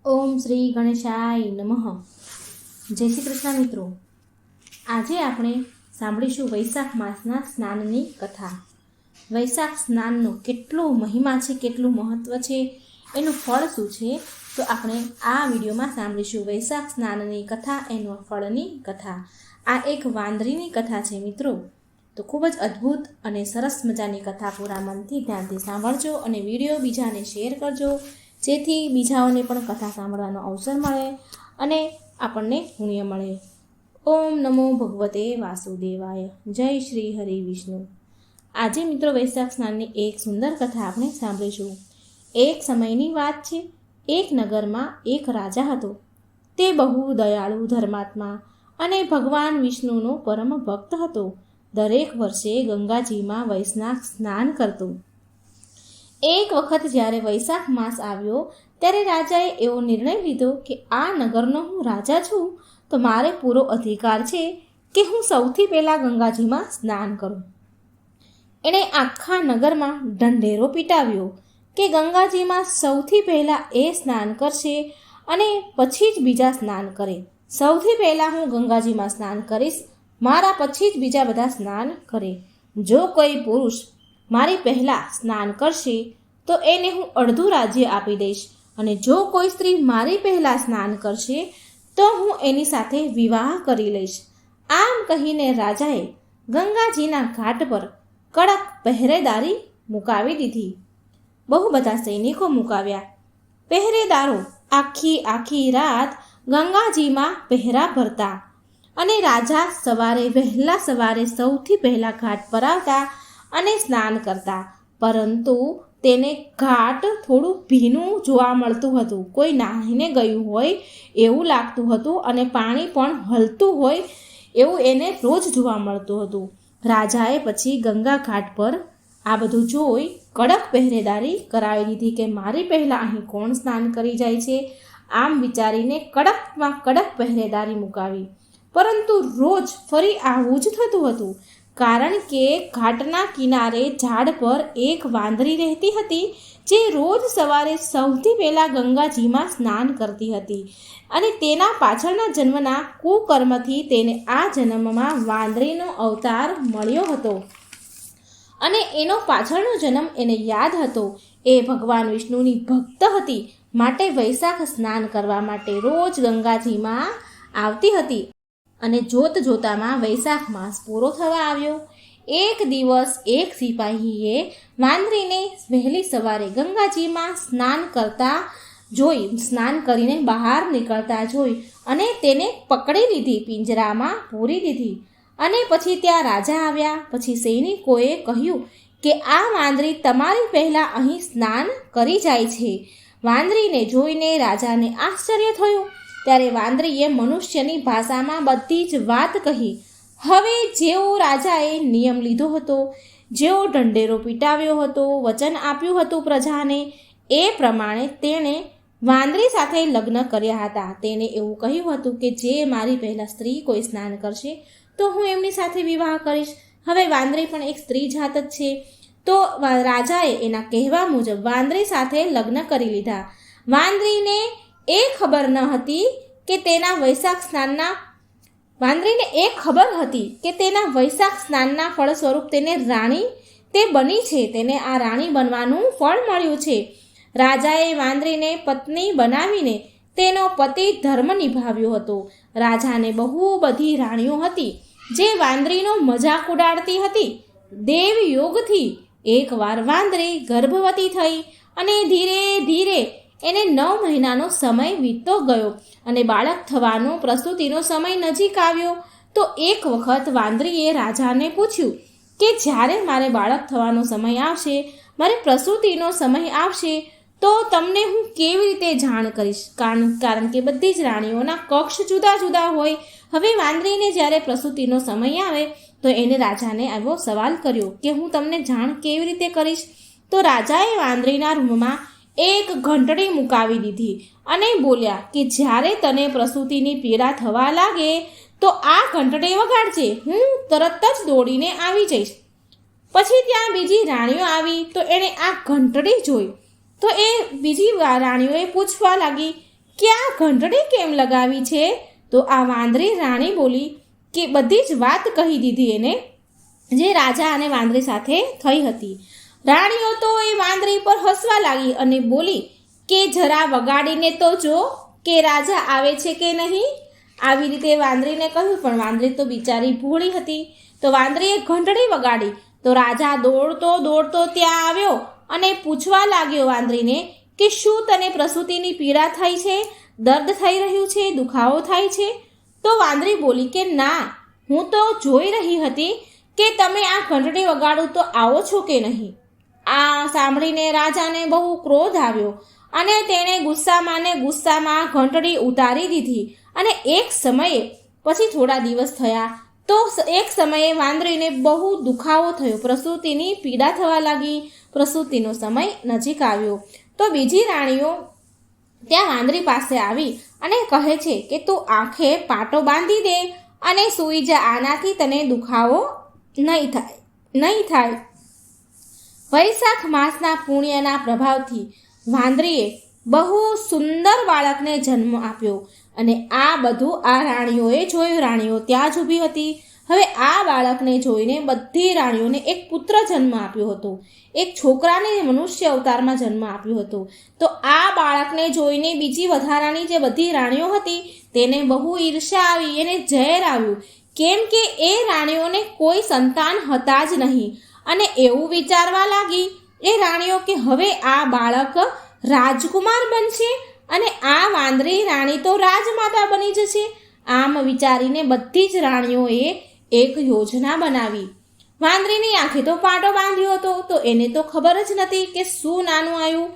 ઓમ શ્રી ગણેશાય નમઃ. જય શ્રી કૃષ્ણ મિત્રો. આજે આપણે સાંભળીશું વૈશાખ માસના સ્નાનની કથા. વૈશાખ સ્નાનનો કેટલો મહિમા છે, કેટલું મહત્ત્વ છે, એનું ફળ શું છે, તો આપણે આ વિડીયોમાં સાંભળીશું વૈશાખ સ્નાનની કથા, એનું ફળની કથા. આ એક વાંદરીની કથા છે મિત્રો. તો ખૂબ જ અદ્ભુત અને સરસ મજાની કથા પૂરા મનથી ધ્યાનથી સાંભળજો અને વિડીયો બીજાને શેર કરજો, જેથી બીજાઓને પણ કથા સાંભળવાનો અવસર મળે અને આપણને પુણ્ય મળે. ઓમ નમો ભગવતે વાસુદેવાય. જય શ્રી હરિ વિષ્ણુ. આજે મિત્રો વૈશાખ સ્નાનની એક સુંદર કથા આપણે સાંભળીશું. એક સમયની વાત છે. એક નગરમાં એક રાજા હતો. તે બહુ દયાળુ, ધર્માત્મા અને ભગવાન વિષ્ણુનો પરમ ભક્ત હતો. દરેક વર્ષે ગંગાજીમાં વૈશાખ સ્નાન કરતો. એક વખત જ્યારે વૈશાખ માસ આવ્યો ત્યારે રાજાએ એવો નિર્ણય લીધો કે આ નગરનો હું રાજા છું, તો મારે પૂરો અધિકાર છે કે હું સૌથી પહેલાં ગંગાજીમાં સ્નાન કરું. એણે આખા નગરમાં ઢંઢેરો પીટાવ્યો કે ગંગાજીમાં સૌથી પહેલાં એ સ્નાન કરશે અને પછી જ બીજા સ્નાન કરે. સૌથી પહેલાં હું ગંગાજીમાં સ્નાન કરીશ, મારા પછી જ બીજા બધા સ્નાન કરે. જો કોઈ પુરુષ મારી પહેલાં સ્નાન કરશે તો એને હું અડધું રાજ્ય આપી દઈશ, અને જો કોઈ સ્ત્રી મારી પહેલાં સ્નાન કરશે તો હું એની સાથે વિવાહ કરી લઈશ. આમ કહીને રાજાએ ગંગાજીના ઘાટ પર કડક પહેરેદારી મુકાવી દીધી. બહુ બધા સૈનિકો મુકાવ્યા. પહેરેદારો આખી રાત ગંગાજીમાં પહેરા ભરતા અને રાજા વહેલા સવારે સૌથી પહેલાં ઘાટ પર આવતા અને સ્નાન કરતા. પરંતુ તેને ઘાટ થોડું ભીનું જોવા મળતું હતું. કોઈ નાહીને ગયું હોય એવું લાગતું હતું અને પાણી પણ હલતું હોય એવું એને રોજ જોવા મળતું હતું. રાજાએ પછી ગંગા ઘાટ પર આ બધું જોઈ કડક પહેરેદારી કરાવી દીધી કે મારી પહેલાં અહીં કોણ સ્નાન કરી જાય છે. આમ વિચારીને કડકમાં કડક પહેરેદારી મુકાવી. પરંતુ રોજ ફરી આવું જ થતું હતું, કારણ કે ઘાટના કિનારે ઝાડ પર એક વાંદરી રહેતી હતી જે રોજ સવારે સૌથી પહેલાં ગંગાજીમાં સ્નાન કરતી હતી, અને તેના પાછળના જન્મના કુકર્મથી તેને આ જન્મમાં વાંદરીનો અવતાર મળ્યો હતો. અને એનો પાછળનો જન્મ એને યાદ હતો. એ ભગવાન વિષ્ણુની ભક્ત હતી, માટે વૈશાખ સ્નાન કરવા માટે રોજ ગંગાજીમાં આવતી હતી. અને જોતામાં વૈશાખ માસ પૂરો થવા આવ્યો. એક દિવસ એક સિપાહીએ વાંદરીને વહેલી સવારે ગંગાજીમાં સ્નાન કરીને બહાર નીકળતા જોઈ અને તેને પકડી લીધી, પિંજરામાં પૂરી દીધી. અને પછી ત્યાં રાજા આવ્યા. પછી સૈનિકોએ કહ્યું કે આ વાંદરી તમારી પહેલાં અહીં સ્નાન કરી જાય છે. વાંદરીને જોઈને રાજાને આશ્ચર્ય થયું. ત્યારે વાંદરીએ મનુષ્યની ભાષામાં બધી જ વાત કહી. હવે જેવો રાજાએ નિયમ લીધો હતો, જેવો ઢંઢેરો પીટાવ્યો હતો, વચન આપ્યું હતું પ્રજાને, એ પ્રમાણે તેણે વાંદરી સાથે લગ્ન કર્યા હતા. તેને એવું કહ્યું હતું કે જે મારી પહેલાં સ્ત્રી કોઈ સ્નાન કરશે તો હું એમની સાથે વિવાહ કરીશ. હવે વાંદરી પણ એક સ્ત્રી જાત જ છે. તો રાજાએ એના કહેવા મુજબ વાંદરી સાથે લગ્ન કરી લીધા. વાંદરીને એ ખબર હતી કે તેના વૈશાખ સ્નાનના ફળ સ્વરૂપ તેને રાણી તે બની છે. તેને આ રાણી બનવાનું ફળ મળ્યું છે. રાજાએ વાંદરીને પત્ની બનાવીને તેનો પતિ ધર્મ નિભાવ્યો હતો. રાજાને બહુ બધી રાણીઓ હતી જે વાંદરીનો મજાક ઉડાડતી હતી. દેવ યોગથી એકવાર વાંદરી ગર્ભવતી થઈ અને ધીરે ધીરે એને 9 મહિનાનો સમય વીતતો ગયો અને બાળક થવાનો પ્રસૂતિનો સમય નજીક આવ્યો. તો એક વખત વાંદરીએ રાજાને પૂછ્યું કે જ્યારે મારે બાળક થવાનો સમય આવશે, મારે પ્રસૂતિનો સમય આવશે, તો તમને હું કેવી રીતે જાણ કરીશ? કારણ કે બધી જ રાણીઓના કક્ષ જુદા જુદા હોય. હવે વાંદરીને જ્યારે પ્રસૂતિનો સમય આવે તો એને રાજાને આવો સવાલ કર્યો કે હું તમને જાણ કેવી રીતે કરીશ? તો રાજાએ વાંદરીના રૂમમાં એક ઘંટડી મુકાવી દીધી અને બોલ્યા કે જ્યારે તને પ્રસૂતિની પીડા થવા લાગે તો આ ઘંટડી વગાડજે, હું તરત જ દોડીને આવી જઈશ. પછી ત્યાં બીજી રાણીઓ આવી તો એણે આ ઘંટડી જોઈ. તો એ બીજી રાણીઓએ પૂછવા લાગી કે આ ઘંટડી કેમ લગાવી છે? તો આ વાંદરી રાણી બોલી કે બધી જ વાત કહી દીધી એને, જે રાજા અને વાંદરી સાથે થઈ હતી. રાણીઓ તો એ વાંદરી પર હસવા લાગી અને બોલી કે જરા વગાડીને તો જો કે રાજા આવે છે કે નહીં. આવી રીતે વાંદરીને કહ્યું, પણ વાંદરી તો બિચારી ભોળી હતી. તો વાંદરીએ ઘંટડી વગાડી તો રાજા દોડતો દોડતો ત્યાં આવ્યો અને પૂછવા લાગ્યો વાંદરીને કે શું તને પ્રસૂતિની પીડા થઈ છે, દર્દ થઈ રહ્યું છે, દુખાવો થાય છે? તો વાંદરી બોલી કે ના, હું તો જોઈ રહી હતી કે તમે આ ઘંટડી વગાડો તો આવો છો કે નહીં. આ સાંભળીને રાજાને બહુ ક્રોધ આવ્યો અને તેણે ગુસ્સામાં ઘંટડી ઉતારી દીધી. અને એક સમયે પછી થોડા દિવસ થયા તો એક સમયે વાંદરીને બહુ દુખાવો થયો, પ્રસૂતિની પીડા થવા લાગી. પ્રસૂતિનો સમય નજીક આવ્યો તો બીજી રાણીઓ ત્યાં વાંદરી પાસે આવી અને કહે છે કે તું આંખે પાટો બાંધી દે અને સૂઈ જા, આનાથી તને દુખાવો નહીં થાય. વૈશાખ માસના પુણ્યના પ્રભાવથી વાંદરીએ બહુ સુંદર બાળકને જન્મ આપ્યો અને આ બધું આ રાણીઓએ જોયું. રાણીઓ ત્યાં જ ઊભી હતી. હવે આ બાળકને જોઈને બધી રાણીઓને એક પુત્ર જન્મ આપ્યો હતો, એક છોકરાને મનુષ્ય અવતારમાં જન્મ આપ્યો હતો. તો આ બાળકને જોઈને બીજી વધારાની જે બધી રાણીઓ હતી તેને બહુ ઈર્ષ્યા આવી, એને ઝેર આવ્યું, કેમ કે એ રાણીઓને કોઈ સંતાન હતા જ નહીં. અને એવું વિચારવા લાગી એ રાણીઓ કે હવે આ બાળક રાજકુમાર બનશે અને આ વાંદરી રાણી તો રાજમાતા બની જશે. આમ વિચારીને બધી જ રાણીઓએ એક યોજના બનાવી. વાંદરીની આંખે તો પાટો બાંધ્યો હતો તો એને તો ખબર જ નથી કે શું નાનું આવ્યું.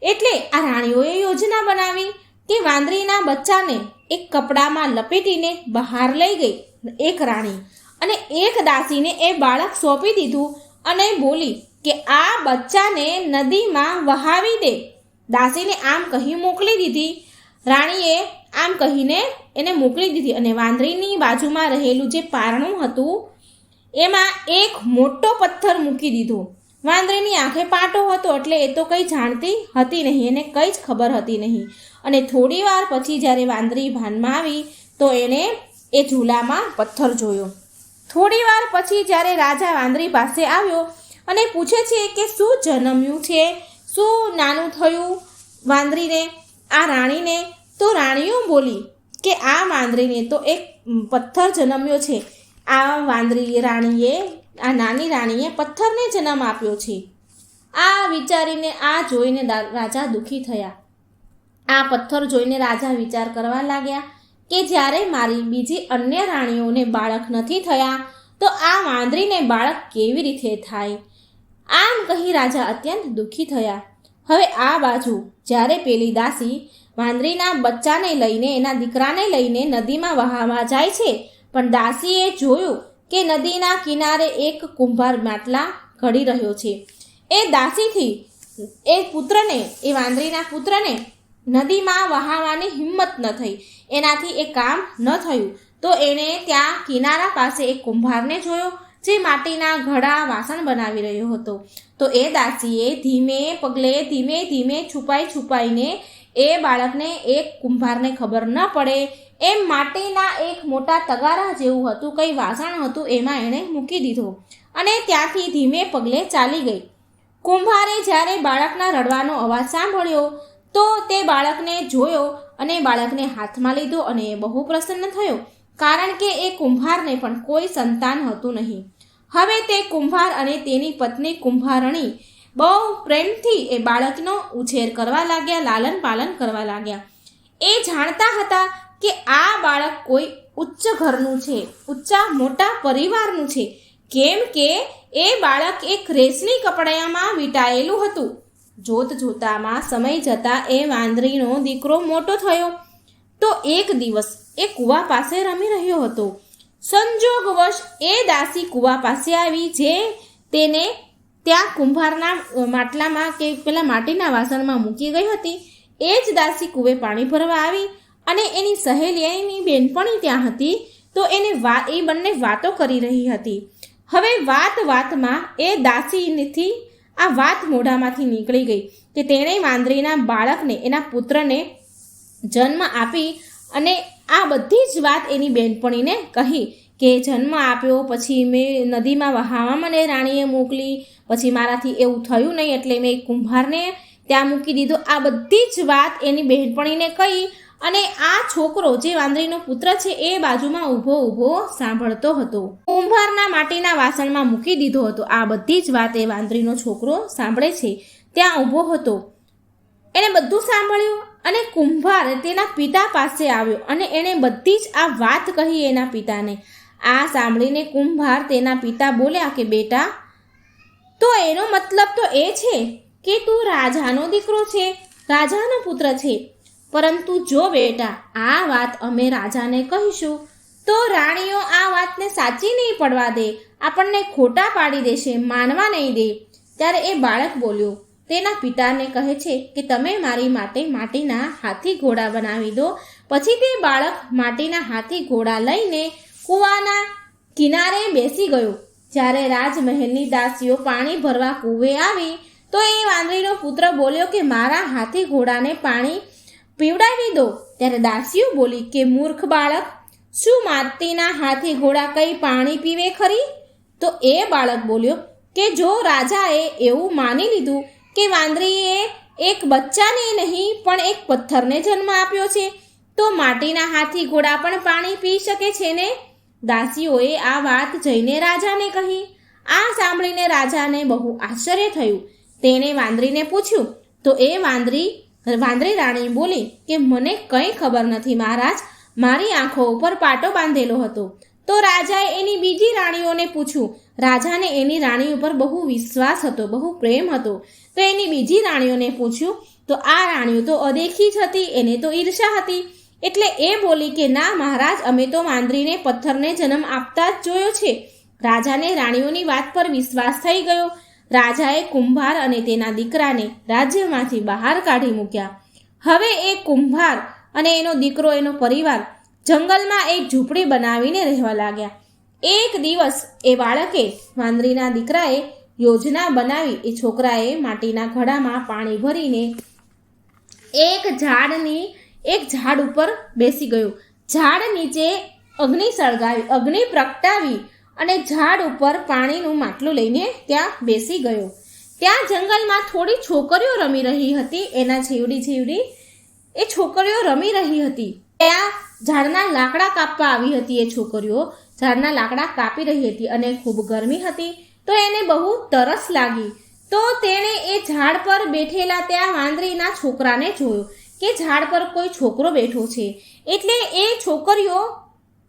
એટલે આ રાણીઓએ યોજના બનાવી કે વાંદરીના બચ્ચાને એક કપડામાં લપેટીને બહાર લઈ ગઈ એક રાણી અને એક દાસીને એ બાળક સોંપી દીધું અને બોલી કે આ બચ્ચાને નદીમાં વહાવી દે. દાસીને આમ કહી મોકલી દીધી. રાણીએ આમ કહીને એને મોકલી દીધી અને વાંદરીની બાજુમાં રહેલું જે પારણું હતું એમાં એક મોટો પથ્થર મૂકી દીધો. વાંદરીની આંખે પાટો હતો એટલે એ તો કંઈ જાણતી હતી નહીં, એને કંઈ જ ખબર હતી નહીં. અને થોડી વાર પછી જ્યારે વાંદરી ભાનમાં આવી તો એણે એ ઝૂલામાં પથ્થર જોયો. થોડી વાર પછી જ્યારે રાજા વાંદરી પાસે આવ્યો અને પૂછે છે કે શું જન્મ્યું છે, શું નાનું થયું વાંદરીને, આ રાણીને. તો રાણીઓ બોલી કે આ વાંદરીને તો એક પથ્થર જન્મ્યો છે. આ નાની રાણીએ પથ્થરને જન્મ આપ્યો છે. આ વિચારીને આ જોઈને રાજા દુઃખી થયા. આ પથ્થર જોઈને રાજા વિચાર કરવા લાગ્યા કે જ્યારે મારી બીજી અન્ય રાણીઓને બાળક નથી થયા તો આ વાંદરીને બાળક કેવી રીતે થાય. આમ કહી રાજા અત્યંત દુઃખી થયા. હવે આ બાજુ જ્યારે પેલી દાસી વાંદરીના બચ્ચાને લઈને એના દીકરાને લઈને નદીમાં વહાવા જાય છે, પણ દાસીએ જોયું કે નદીના કિનારે એક કુંભાર માટલા ઘડી રહ્યો છે. એ દાસીથી એ વાંદરીના પુત્રને નદીમાં વહાવવાની હિંમત ન થઈ, એનાથી એ કામ ન થયું. તો એણે ત્યાં કિનારા પાસે એક કુંભારને જોયો જે માટીના ઘડા વાસણ બનાવી રહ્યો હતો. તો એ દાસીએ ધીમે પગલે ધીમે છુપાઈને એ બાળકને એક કુંભારને ખબર ન પડે એમ માટીના એક મોટા તગારા જેવું હતું, કંઈ વાસણ હતું, એમાં એણે મૂકી દીધો અને ત્યાંથી ધીમે પગલે ચાલી ગઈ. કુંભારે જ્યારે બાળકના રડવાનો અવાજ સાંભળ્યો તો તે બાળકને જોયો અને બાળકને હાથમાં લીધો અને એ બહુ પ્રસન્ન થયો, કારણ કે એ કુંભારને પણ કોઈ સંતાન હતું નહીં. હવે તે કુંભાર અને તેની પત્ની કુંભારણી બહુ પ્રેમથી એ બાળકનો ઉછેર કરવા લાગ્યા, લાલન પાલન કરવા લાગ્યા. એ જાણતા હતા કે આ બાળક કોઈ ઉચ્ચ ઘરનું છે, ઊંચા મોટા પરિવારનું છે, કેમ કે એ બાળક એક રેશમી કપડામાં વીંટાયેલું હતું. જોતામાં સમય જતાં એ વાંદરીનો દીકરો મોટો થયો. તો એક દિવસ એ કૂવા પાસે રમી રહ્યો હતો. સંજોગવશ એ દાસી કૂવા પાસે આવી જે તેને ત્યાં કુંભારના માટલામાં કે પેલા માટીના વાસણમાં મૂકી ગઈ હતી. એ જ દાસી કૂવે પાણી ભરવા આવી અને એની સહેલી એની બેનપણી ત્યાં હતી. તો એ બંને વાતો કરી રહી હતી. હવે વાતમાં એ દાસીથી આ વાત મોઢામાંથી નીકળી ગઈ કે તેણે વાંદરીના બાળકને, એના પુત્રને જન્મ આપી અને આ બધી જ વાત એની બહેનપણીને કહી કે જન્મ આપ્યો, પછી મેં નદીમાં વહાવા મને રાણીએ મોકલી, પછી મારાથી એવું થયું નહીં એટલે મેં કુંભારને ત્યાં મૂકી દીધો. આ બધી જ વાત એની બહેનપણીને કહી અને આ છોકરો જે વાંદરીનો પુત્ર છે એ બાજુમાં ઊભો સાંભળતો હતો. કુંભારના માટીના વાસણમાં મૂકી દીધો હતો. આ બધી જ વાત એ વાંદરીનો છોકરો સાંભળે છે, ત્યાં ઊભો હતો. એણે બધું સાંભળ્યું અને કુંભાર તેના પિતા પાસે આવ્યો અને એણે બધી જ આ વાત કહી એના પિતાને. આ સાંભળીને કુંભાર તેના પિતા બોલ્યા કે બેટા, તો એનો મતલબ તો એ છે કે તું રાજાનો દીકરો છે, રાજાનો પુત્ર છે. પરંતુ જો બેટા આ વાત અમે રાજાને કહીશું તો રાણીઓ આ વાતને સાચી નહીં પડવા દે, આપણને ખોટા પાડી દેશે, માનવા નહીં દે. ત્યારે એ બાળક બોલ્યો, તેના પિતાને કહે છે કે તમે મારી માટે માટીના હાથી ઘોડા બનાવી દો. પછી તે બાળક માટીના હાથી ઘોડા લઈને કૂવાના કિનારે બેસી ગયો. જ્યારે રાજમહેલની દાસીઓ પાણી ભરવા કૂવે આવી તો એ વાંદરીનો પુત્ર બોલ્યો કે મારા હાથી ઘોડાને પાણી પીવડાવી દો. ત્યારે દાસીઓ બોલી કે મૂર્ખ બાળક, શું માટીના હાથી ઘોડા કંઈ પાણી પીવે ખરી? તો એ બાળક બોલ્યો કે જો રાજાએ એવું માની લીધું કે વાંદરીએ એક બચ્ચાને નહીં પણ એક પથ્થરને જન્મ આપ્યો છે તો માટીના હાથી ઘોડા પણ પાણી પી શકે છે ને? દાસીઓએ આ વાત જઈને રાજાને કહી. આ સાંભળીને રાજાને બહુ આશ્ચર્ય થયું. તેણે વાંદરીને પૂછ્યું તો એ વાંદરી રાણી બોલી કે મને કંઈ ખબર નથી મહારાજ, મારી આંખો ઉપર પાટો બાંધેલો હતો. તો રાજાએ એની બીજી રાણીઓને પૂછ્યું. રાજાને એની રાણી ઉપર બહુ વિશ્વાસ હતો, બહુ પ્રેમ હતો. તો એની બીજી રાણીઓને પૂછ્યું તો આ રાણીઓ તો અદેખી જ હતી, એને તો ઈર્ષા હતી. એટલે એ બોલી કે ના મહારાજ, અમે તો વાંદરીને પથ્થરને જન્મ આપતા જ જોયો છે. રાજાને રાણીઓની વાત પર વિશ્વાસ થઈ ગયો. રાજાએ કુંભાર અને તેના દીકરાને રાજ્યમાંથી બહાર કાઢી મૂક્યા. હવે એ કુંભાર અને એનો દીકરો, એનો પરિવાર જંગલમાં એક ઝૂંપડી બનાવીને રહેવા લાગ્યા. એક દિવસ એ બાળકે, વાંદરીના દીકરાએ યોજના બનાવી. એ છોકરાએ માટીના ઘડામાં પાણી ભરીને એક ઝાડ ઉપર બેસી ગયો. ઝાડ નીચે અગ્નિ સળગાવી, અગ્નિ પ્રગટાવી અને ઝાડ ઉપર પાણીનું માટલું લઈને ત્યાં બેસી ગયો. ત્યાં જંગલમાં થોડી છોકરીઓ રમી રહી હતી. એના છેવડી એ છોકરીઓ રમી રહી હતી. ત્યાં ઝાડના લાકડા કાપવા આવી હતી. એ છોકરીઓ ઝાડના લાકડા કાપી રહી હતી અને ખૂબ ગરમી હતી તો એને બહુ તરસ લાગી. તો તેણે એ ઝાડ પર બેઠેલા ત્યાં વાંદરીના છોકરાને જોયો કે ઝાડ પર કોઈ છોકરો બેઠો છે. એટલે એ છોકરીઓ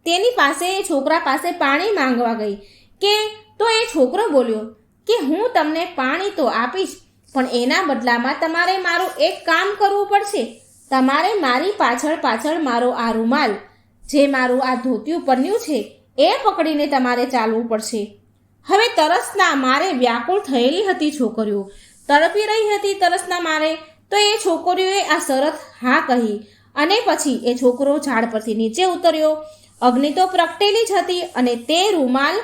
તેની પાસે, છોકરા પાસે પાણી માંગવા ગઈ. કે તો એ છોકરો બોલ્યો કે હું તમને પાણી તો આપીશ, પણ એના બદલામાં તમારે મારું એક કામ કરવું પડશે. તમારે મારી પાછળ મારો આ રૂમાલ, જે મારું આ ધોતિયું પન્યું છે, એ પકડીને તમારે ચાલવું પડશે. હવે તરસના મારે વ્યાકુળ થયેલી હતી છોકરીઓ, તડપી રહી હતી તરસના મારે. તો એ છોકરીઓએ આ શરત હા કહી અને પછી એ છોકરો ઝાડ પરથી નીચે ઉતર્યો. અગ્નિ તો પ્રગટેલી જ હતી અને તે રૂમાલ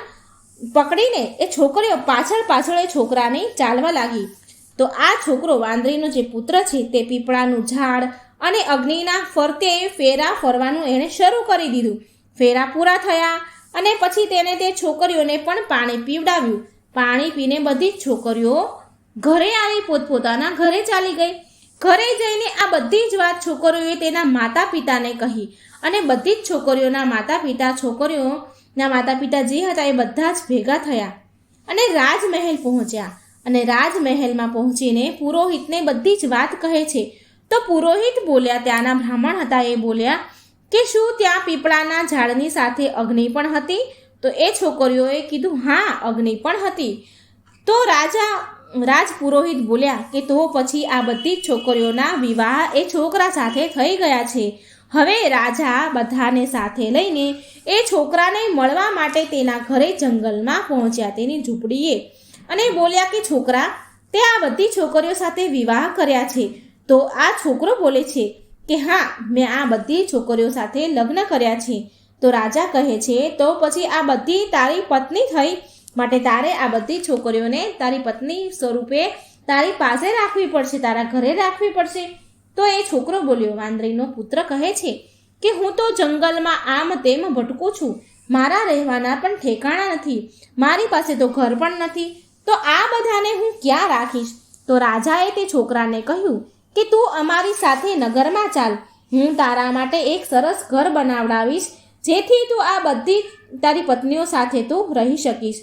પકડીને એ છોકરીઓ પાછળ એ છોકરાની ચાલવા લાગી. તો આ છોકરો, વાંદરીનો જે પુત્ર છે, તે પીપળાનું ઝાડ અને અગ્નિના ફરતે ફેરા ફરવાનું એણે શરૂ કરી દીધું. ફેરા પૂરા થયા અને પછી તેને તે છોકરીઓને પણ પાણી પીવડાવ્યું. પાણી પીને બધી જ છોકરીઓ ઘરે આવી, પોતપોતાના ઘરે ચાલી ગઈ. ઘરે જઈને આ બધી જ વાત છોકરીઓએ તેના માતા પિતાને કહી અને બધી જ છોકરીઓના માતા પિતા જે હતા એ બધા જ ભેગા થયા અને રાજમહેલ પહોંચ્યા. અને રાજમહેલમાં પહોંચીને પુરોહિતને બધી જ વાત કહે છે. તો પુરોહિત બોલ્યા, ત્યાંના બ્રાહ્મણ હતા, એ બોલ્યા કે શું ત્યાં પીપળાના ઝાડની સાથે અગ્નિ પણ હતી? તો એ છોકરીઓએ કીધું હા, અગ્નિ પણ હતી. તો રાજ પુરોહિત બોલ્યા કે તો પછી આ બધી જ છોકરીઓના વિવાહ એ છોકરા સાથે થઈ ગયા છે. હવે રાજા બધાને સાથે લઈને એ છોકરાને મળવા માટે તેના ઘરે જંગલમાં પહોંચ્યા, તેની ઝૂંપડીએ, અને બોલ્યા કે છોકરા, તે આ બધી છોકરીઓ સાથે વિવાહ કર્યા છે? તો આ છોકરો બોલે છે કે હા, મેં આ બધી છોકરીઓ સાથે લગ્ન કર્યા છે. તો રાજા કહે છે તો પછી આ બધી તારી પત્ની થઈ, માટે તારે આ બધી છોકરીઓને તારી પત્ની સ્વરૂપે તારી પાસે રાખવી પડશે, તારા ઘરે રાખવી પડશે. તો એ છોકરો બોલ્યો, વાંદરીનો પુત્ર કહે છે કે હું તો જંગલમાં આમ તેમ ભટકું છું, મારા રહેવાના પણ ઠેકાણા નથી, મારી પાસે તો ઘર પણ નથી, તો આ બધાને હું ક્યાં રાખીશ? તો રાજાએ તે છોકરાને કહ્યું કે તું અમારી સાથે નગરમાં ચાલ, હું તારા માટે એક સરસ ઘર બનાવડાવીશ, જેથી તું આ બધી તારી પત્નીઓ સાથે તું રહી શકીશ.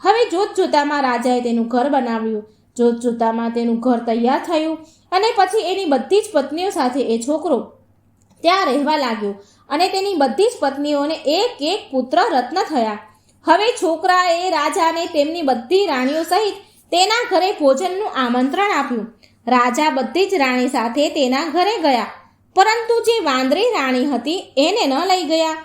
હવે જોત જોતામાં રાજાએ તેનું ઘર બનાવ્યું. જોત જોતામાં તેનું ઘર તૈયાર થયું અને પછી એની બધી જ પત્નીઓ સાથે એ છોકરો ત્યાં રહેવા લાગ્યો અને તેની બધી જ પત્નીઓને એક એક પુત્ર રત્ન થયા. હવે છોકરાએ રાજાને તેમની બધી રાણીઓ સહિત તેના ઘરે ભોજનનું આમંત્રણ આપ્યું. રાજા બધી જ રાણી સાથે તેના ઘરે ગયા, પરંતુ જે વાંદરી રાણી હતી એને ન લઈ ગયા.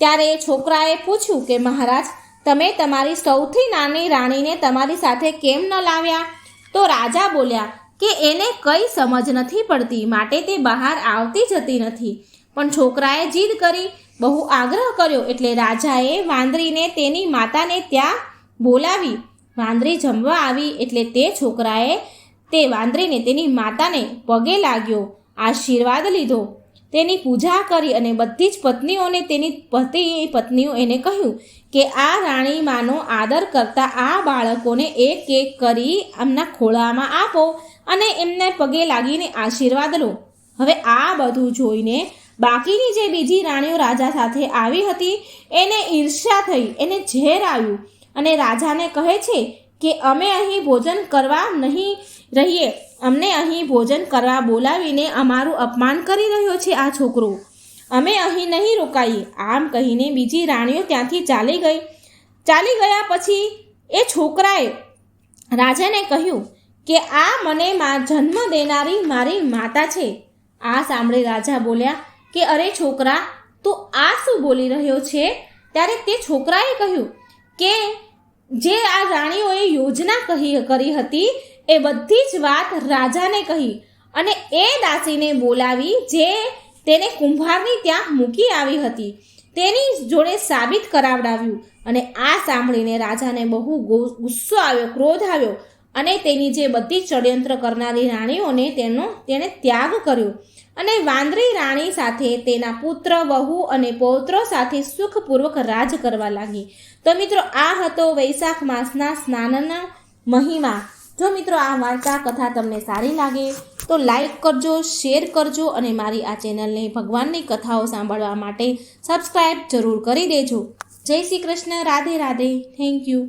ત્યારે એ છોકરાએ પૂછ્યું કે મહારાજ, તમે તમારી સૌથી નાની રાણીને તમારી સાથે કેમ ન લાવ્યા? તો રાજા બોલ્યા કે એને કંઈ સમજ નથી પડતી, માટે તે બહાર આવતી જતી નથી. પણ છોકરાએ જીદ કરી, બહુ આગ્રહ કર્યો, એટલે રાજાએ વાંદરીને તેની માતાને ત્યાં બોલાવી. વાંદરી જમવા આવી એટલે તે છોકરાએ તે વાંદરીને તેની માતાને પગે લાગ્યો, આશીર્વાદ લીધો, તેની પૂજા કરી અને બધી જ પત્નીઓને તેની પત્નીઓ એને કહ્યું કે આ રાણીમાનો આદર કરતા આ બાળકોને એક એક કરી એમના ખોળામાં આપો અને એમને પગે લાગીને આશીર્વાદ લો. હવે આ બધું જોઈને બાકીની જે બીજી રાણીઓ રાજા સાથે આવી હતી એને ઈર્ષ્યા થઈ, એને ઝેર આવ્યું અને રાજાને કહે છે કે અમે અહીં ભોજન કરવા નહીં રહીએ, અમને અહીં ભોજન કરવા બોલાવીને અમારું અપમાન કરી રહ્યો છે આ છોકરો, અમે અહીં નહીં રોકાઈએ. આમ કહીને બીજી રાણીઓ ત્યાંથી ચાલી ગયા. પછી એ છોકરાએ રાજાને કહ્યું કે આ મને જન્મ દેનારી મારી માતા છે. આ સાંભળી રાજા બોલ્યા કે અરે છોકરા, તું આ શું બોલી રહ્યો છે? ત્યારે તે છોકરાએ કહ્યું કે જે આ રાણીઓએ યોજના કરી હતી એ બધી જ વાત રાજાને કહી અને એ દાસીને બોલાવી જે તેને કુંભારની ત્યાં મૂકી આવી હતી, તેની જોડે સાબિત કરાવડાવ્યું. અને આ સાંભળીને રાજાને બહુ ગુસ્સો આવ્યો, ક્રોધ આવ્યો અને તેની જે બધી ષડયંત્ર કરનારી રાણીઓને તેણે ત્યાગ કર્યો અને વાંદરી રાણી સાથે તેના પુત્ર, વહુ અને પૌત્રો સાથે સુખપૂર્વક રાજ કરવા લાગી. તો મિત્રો, આ હતો વૈશાખ માસના સ્નાનના મહિમા. જો મિત્રો આ વાર્તા કથા તમને સારી લાગે તો લાઈક કરજો, શેર કરજો અને મારી આ ચેનલને ભગવાનની કથાઓ સાંભળવા માટે સબસ્ક્રાઈબ જરૂર કરી દેજો. જય શ્રી કૃષ્ણ. રાધે રાધે. Thank you.